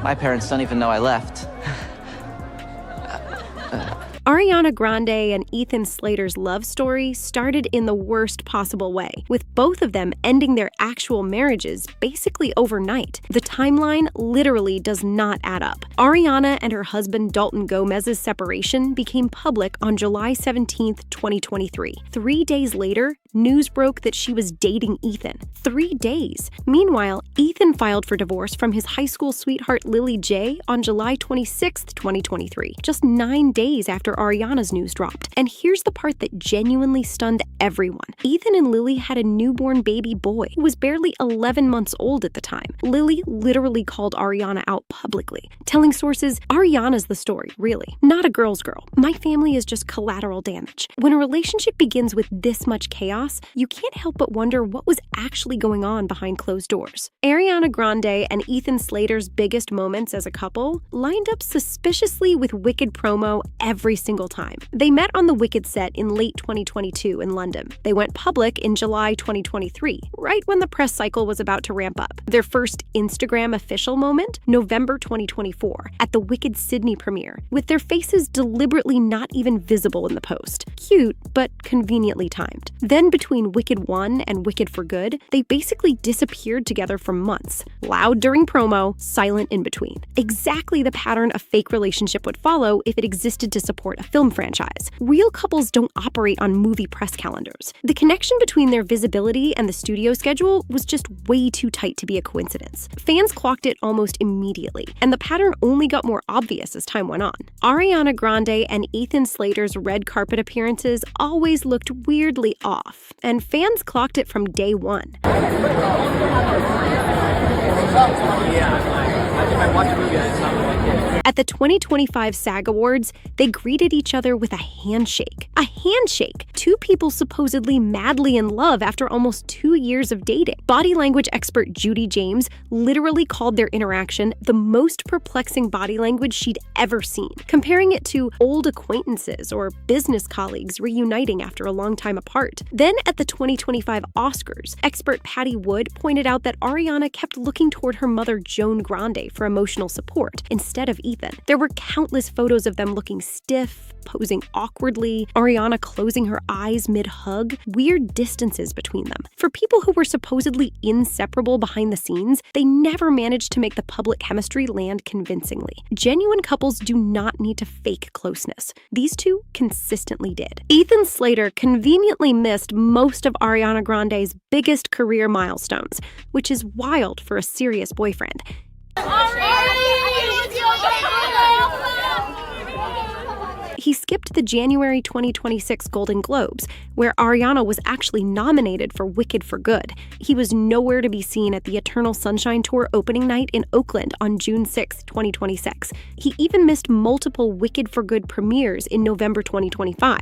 My parents don't even know I left. Ariana Grande and Ethan Slater's love story started in the worst possible way, with both of them ending their actual marriages basically overnight. The timeline literally does not add up. Ariana and her husband Dalton Gomez's separation became public on July 17, 2023. 3 days later, news broke that she was dating Ethan. 3 days. Meanwhile, Ethan filed for divorce from his high school sweetheart Lily J on July 26, 2023, just 9 days after Ariana's news dropped. And here's the part that genuinely stunned everyone. Ethan and Lily had a newborn baby boy who was barely 11 months old at the time. Lily literally called Ariana out publicly, telling sources, "Ariana's the story, really. Not a girl's girl. My family is just collateral damage." When a relationship begins with this much chaos, you can't help but wonder what was actually going on behind closed doors. Ariana Grande and Ethan Slater's biggest moments as a couple lined up suspiciously with Wicked promo every single time. They met on the Wicked set in late 2022 in London. They went public in July 2023, right when the press cycle was about to ramp up. Their first Instagram official moment, November 2024, at the Wicked Sydney premiere, with their faces deliberately not even visible in the post. Cute, but conveniently timed. Then between Wicked 1 and Wicked for Good, they basically disappeared together for months. Loud during promo, silent in between. Exactly the pattern a fake relationship would follow if it existed to support a film franchise. Real couples don't operate on movie press calendars. The connection between their visibility and the studio schedule was just way too tight to be a coincidence. Fans clocked it almost immediately, and the pattern only got more obvious as time went on. Ariana Grande and Ethan Slater's red carpet appearances always looked weirdly off, and fans clocked it from day one. At the 2025 SAG Awards, they greeted each other with a handshake. A handshake! Two people supposedly madly in love after almost 2 years of dating. Body language expert Judy James literally called their interaction the most perplexing body language she'd ever seen, comparing it to old acquaintances or business colleagues reuniting after a long time apart. Then at the 2025 Oscars, expert Patty Wood pointed out that Ariana kept looking toward her mother Joan Grande for emotional support instead of Ethan. There were countless photos of them looking stiff, posing awkwardly, Ariana closing her eyes mid-hug, weird distances between them. For people who were supposedly inseparable behind the scenes, they never managed to make the public chemistry land convincingly. Genuine couples do not need to fake closeness. These two consistently did. Ethan Slater conveniently missed most of Ariana Grande's biggest career milestones, which is wild for a serious boyfriend. He skipped the January 2026 Golden Globes, where Ariana was actually nominated for Wicked for Good. He was nowhere to be seen at the Eternal Sunshine Tour opening night in Oakland on June 6, 2026. He even missed multiple Wicked for Good premieres in November 2025.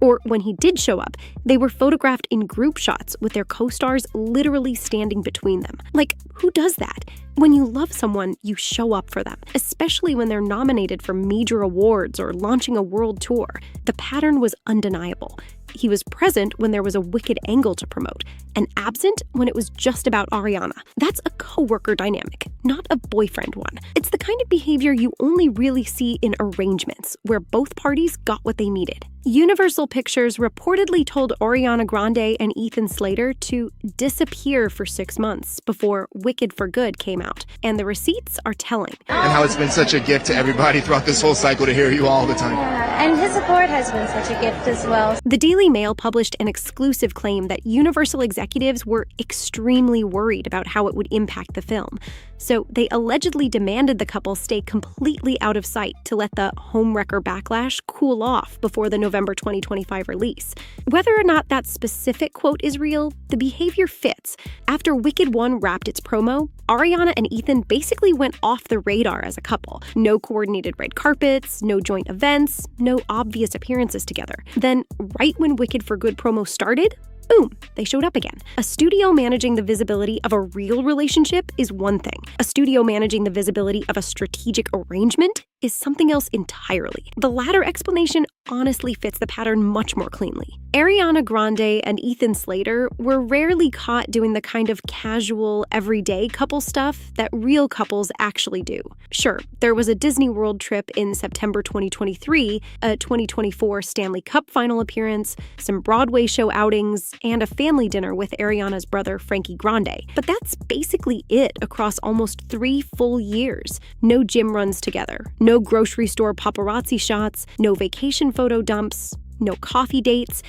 Or when he did show up, they were photographed in group shots with their co-stars literally standing between them. Like, who does that? When you love someone, you show up for them, especially when they're nominated for major awards or launching a world tour. The pattern was undeniable. He was present when there was a Wicked angle to promote, and absent when it was just about Ariana. That's a coworker dynamic, not a boyfriend one. It's the kind of behavior you only really see in arrangements, where both parties got what they needed. Universal Pictures reportedly told Ariana Grande and Ethan Slater to disappear for 6 months before Wicked for Good came out, and the receipts are telling. And how it's been such a gift to everybody throughout this whole cycle to hear you all the time. Yeah, and his support has been such a gift as well. The Daily Mail published an exclusive claim that Universal executives were extremely worried about how it would impact the film. So they allegedly demanded the couple stay completely out of sight to let the homewrecker backlash cool off before the November 2025 release. Whether or not that specific quote is real, the behavior fits. After Wicked 1 wrapped its promo, Ariana and Ethan basically went off the radar as a couple. No coordinated red carpets, no joint events, no obvious appearances together. Then, right when Wicked for Good promo started, boom, they showed up again. A studio managing the visibility of a real relationship is one thing. A studio managing the visibility of a strategic arrangement is something else entirely. The latter explanation honestly fits the pattern much more cleanly. Ariana Grande and Ethan Slater were rarely caught doing the kind of casual, everyday couple stuff that real couples actually do. Sure, there was a Disney World trip in September 2023, a 2024 Stanley Cup final appearance, some Broadway show outings, and a family dinner with Ariana's brother Frankie Grande. But that's basically it across almost 3 full years. No gym runs together, no grocery store paparazzi shots, no vacation photo dumps, no coffee dates,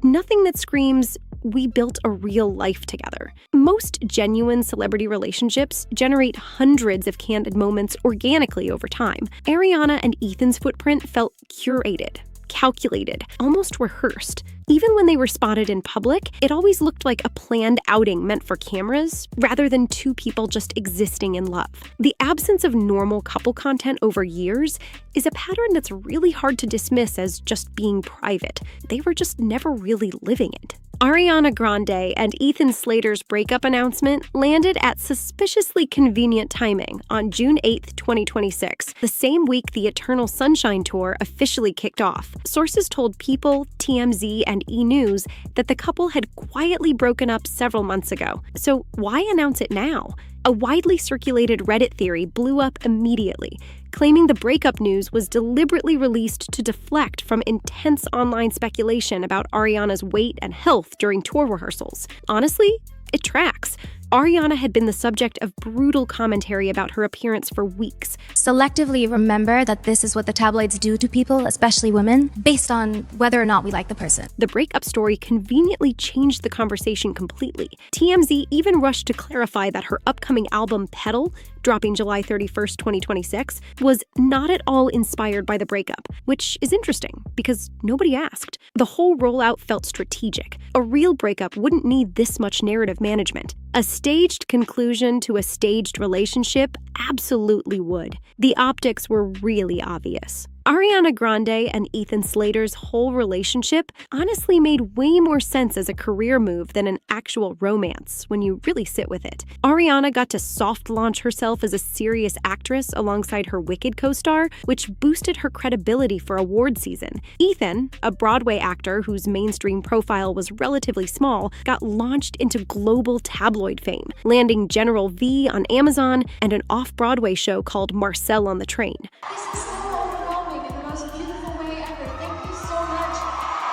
nothing that screams, we built a real life together. Most genuine celebrity relationships generate hundreds of candid moments organically over time. Ariana and Ethan's footprint felt curated, calculated, almost rehearsed. Even when they were spotted in public, it always looked like a planned outing meant for cameras, rather than two people just existing in love. The absence of normal couple content over years is a pattern that's really hard to dismiss as just being private. They were just never really living it. Ariana Grande and Ethan Slater's breakup announcement landed at suspiciously convenient timing on June 8, 2026, the same week the Eternal Sunshine Tour officially kicked off. Sources told People, TMZ, and E! News that the couple had quietly broken up several months ago. So why announce it now? A widely circulated Reddit theory blew up immediately, claiming the breakup news was deliberately released to deflect from intense online speculation about Ariana's weight and health during tour rehearsals. Honestly, it tracks. Ariana had been the subject of brutal commentary about her appearance for weeks. Selectively remember that this is what the tabloids do to people, especially women, based on whether or not we like the person. The breakup story conveniently changed the conversation completely. TMZ even rushed to clarify that her upcoming album, Petal, dropping July 31st, 2026, was not at all inspired by the breakup, which is interesting because nobody asked. The whole rollout felt strategic. A real breakup wouldn't need this much narrative management. A staged conclusion to a staged relationship absolutely would. The optics were really obvious. Ariana Grande and Ethan Slater's whole relationship honestly made way more sense as a career move than an actual romance when you really sit with it. Ariana got to soft launch herself as a serious actress alongside her Wicked co-star, which boosted her credibility for award season. Ethan, a Broadway actor whose mainstream profile was relatively small, got launched into global tabloid fame, landing General V on Amazon and an off-Broadway show called Marcel on the Train. This is so overwhelming in the most beautiful way ever. Thank you so much.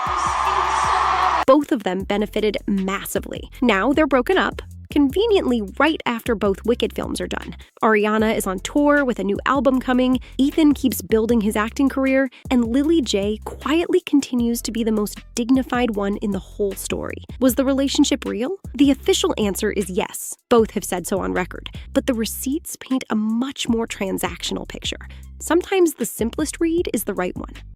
You speak so well. Both of them benefited massively. Now they're broken up, conveniently right after both Wicked films are done. Ariana is on tour with a new album coming, Ethan keeps building his acting career, and Lily J quietly continues to be the most dignified one in the whole story. Was the relationship real? The official answer is yes. Both have said so on record. But the receipts paint a much more transactional picture. Sometimes the simplest read is the right one.